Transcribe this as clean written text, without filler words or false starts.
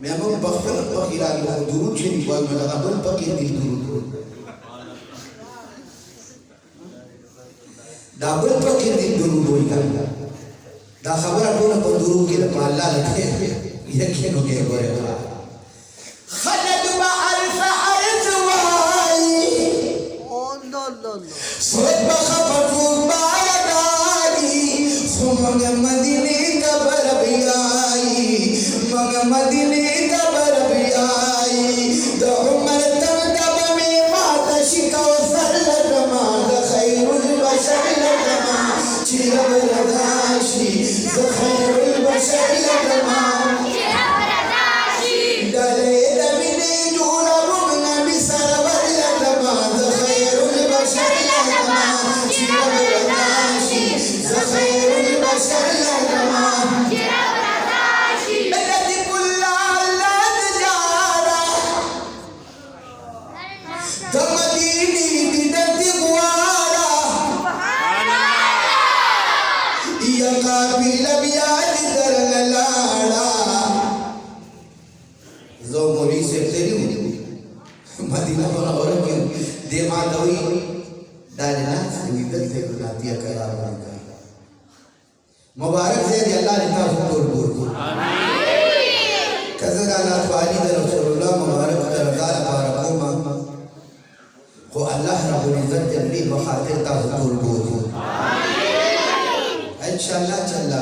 मैं हम बख्तर बखीरा लो दुरूद से निकाल में लगा बल बकीर दिल दुरूद डबल बकीर दिल दुरूद होई का दा खबर आपको ना दुरूद के पाला लगे ये खेनो के गोरे खलद बा अल्फ अर्ज वाई ओ नो नो सोच बखफू बायदाई सुमग मदीने का बरबियाई मग मदीने का बरबियाई द उमर तब तब में मात शिका सल्लत मा खैरुल बशर लमा चिरवरदाशी खैरुल बशर लमा चिरवरदाशी डले दमिने जूरा मुगना बिसरवर लमा खैरुल बशर लमा चिरवरदाशी खैरुल बशर लमा मुबारक है अल्लाह ने तौफीक को आमीन कज़रा ला वालिद रसूलुल्लाह मुबारक दरगाह बारकुमा को अल्लाह रब्बुल इज्जत जल्दी बखातिर तौफीक को आमीन इंशाअल्लाह चल्ला